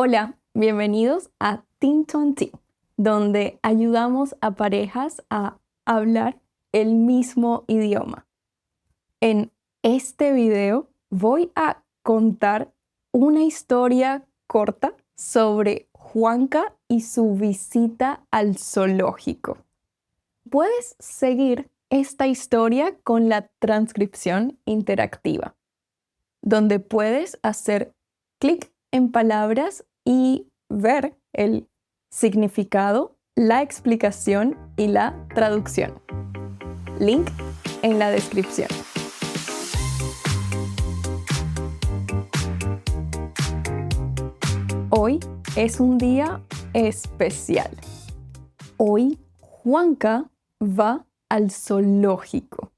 Hola, bienvenidos a Tinto and Tea, donde ayudamos a parejas a hablar el mismo idioma. En este video voy a contar una historia corta sobre Juanca y su visita al zoológico. Puedes seguir esta historia con la transcripción interactiva, donde puedes hacer clic en palabras y ver el significado, la explicación y la traducción. Link en la descripción. Hoy es un día especial. Hoy Juanca va al zoológico.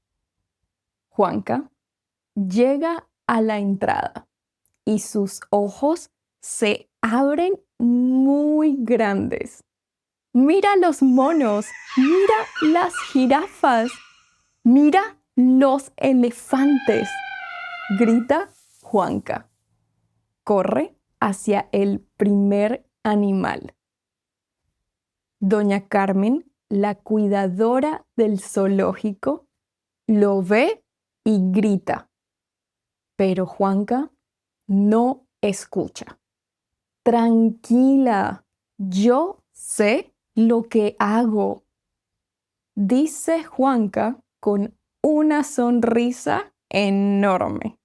Juanca llega a la entrada y sus ojos se abren muy grandes. Mira los monos, mira las jirafas, mira los elefantes, grita Juanca. Corre hacia el primer animal. Doña Carmen, la cuidadora del zoológico, lo ve y grita. Pero Juanca no escucha. Tranquila, yo sé lo que hago, dice Juanca con una sonrisa enorme.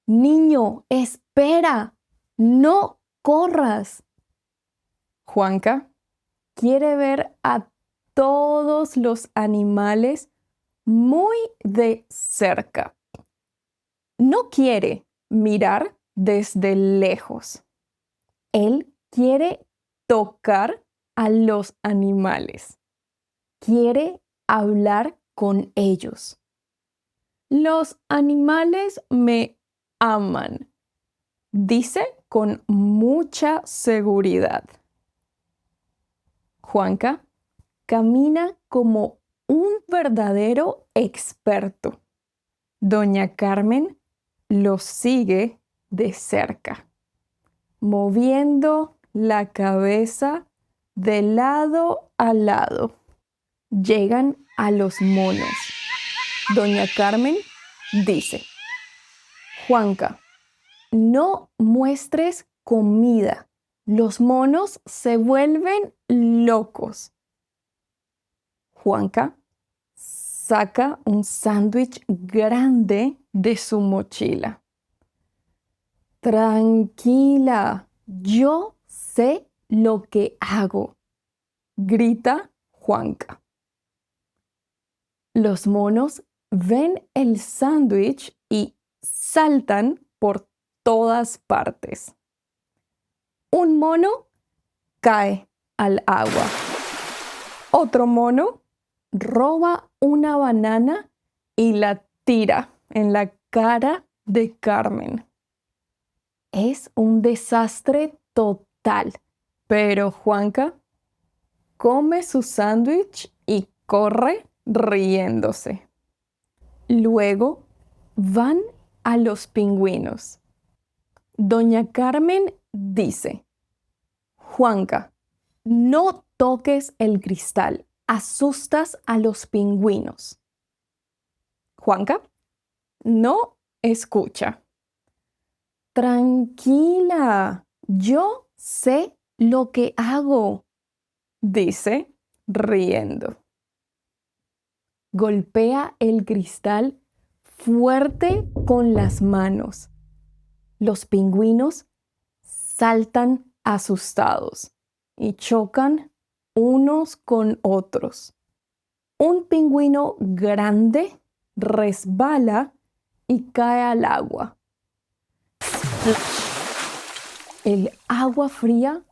Niño, espera, no corras. Juanca quiere ver a todos los animales muy de cerca. No quiere mirar desde lejos. Él quiere tocar a los animales. Quiere hablar con ellos. Los animales me aman, dice con mucha seguridad. Juanca camina como un verdadero experto. Doña Carmen lo sigue de cerca, moviendo la cabeza de lado a lado. Llegan a los monos. Doña Carmen dice: Juanca, no muestres comida. Los monos se vuelven locos. Juanca saca un sándwich grande de su mochila. Tranquila, yo sé lo que hago, grita Juanca. Los monos ven el sándwich y saltan por todas partes. Un mono cae al agua. Otro mono roba una banana y la tira en la cara de Carmen. Es un desastre total, pero Juanca come su sándwich y corre riéndose. Luego van a los pingüinos. Doña Carmen dice: Juanca, no toques el cristal, asustas a los pingüinos. Juanca no escucha. Tranquila, yo sé lo que hago, dice riendo. Golpea el cristal fuerte con las manos. Los pingüinos saltan asustados y chocan unos con otros. Un pingüino grande resbala y cae al agua. El agua fría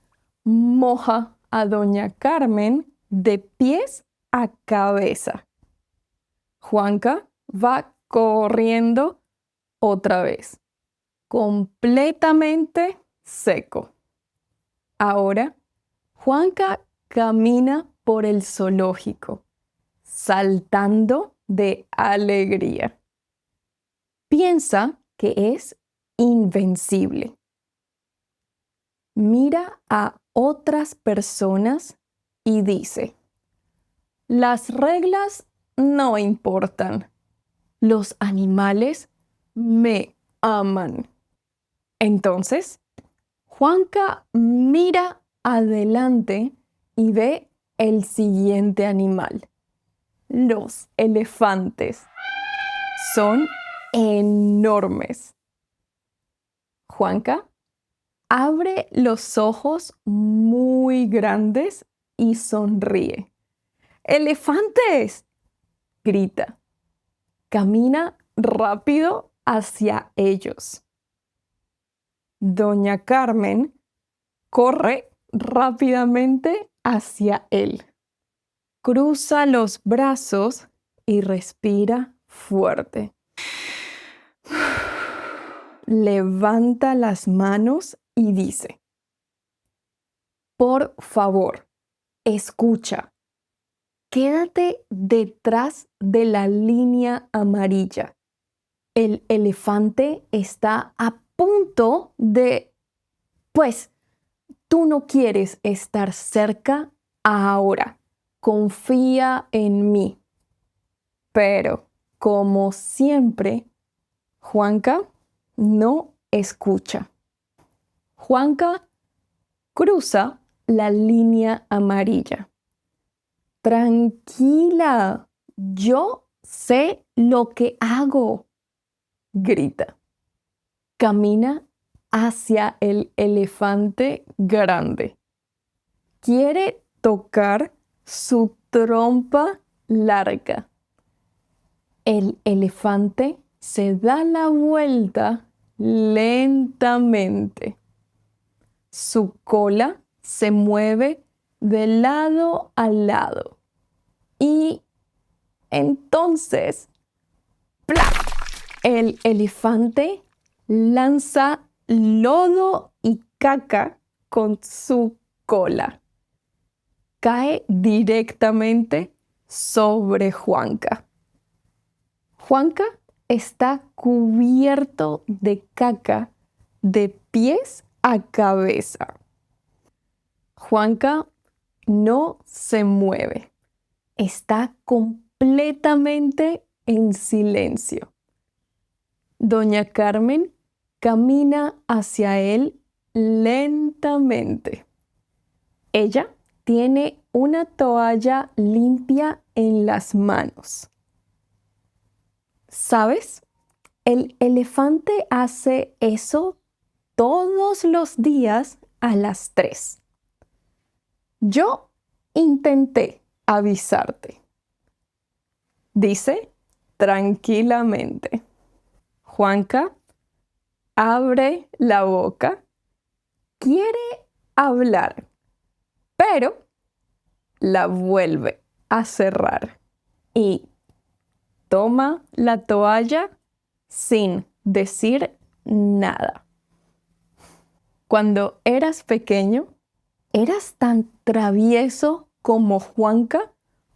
moja a Doña Carmen de pies a cabeza. Juanca va corriendo otra vez, completamente seco. Ahora, Juanca camina por el zoológico, saltando de alegría. Piensa que es invencible. mira a otras personas y dice, las reglas no importan. Los animales me aman. Entonces, Juanca mira adelante y ve el siguiente animal. Los elefantes. Son enormes. Juanca abre los ojos muy grandes y sonríe. ¡Elefantes!, grita. Camina rápido hacia ellos. Doña Carmen corre rápidamente hacia él. Cruza los brazos y respira fuerte. Levanta las manos y dice, por favor, escucha. Quédate detrás de la línea amarilla. El elefante está a punto de... Pues, tú no quieres estar cerca ahora. Confía en mí. Pero, como siempre, Juanca no escucha. Juanca cruza la línea amarilla. Tranquila, yo sé lo que hago, grita. Camina hacia el elefante grande. Quiere tocar su trompa larga. El elefante se da la vuelta lentamente. Su cola se mueve de lado a lado. Y entonces, ¡plaf!, el elefante lanza lodo y caca con su cola. Cae directamente sobre Juanca. Juanca está cubierto de caca de pies a cabeza. Juanca no se mueve. Está completamente en silencio. Doña Carmen camina hacia él lentamente. Ella tiene una toalla limpia en las manos. ¿Sabes? El elefante hace eso todos los días a las 3. Yo intenté avisarte. Dice tranquilamente. Juanca abre la boca, quiere hablar, pero la vuelve a cerrar y toma la toalla sin decir nada. Cuando eras pequeño, ¿eras tan travieso como Juanca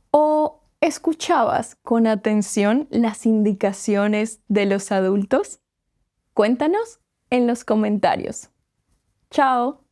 o escuchabas con atención las indicaciones de los adultos? Cuéntanos en los comentarios. ¡Chao!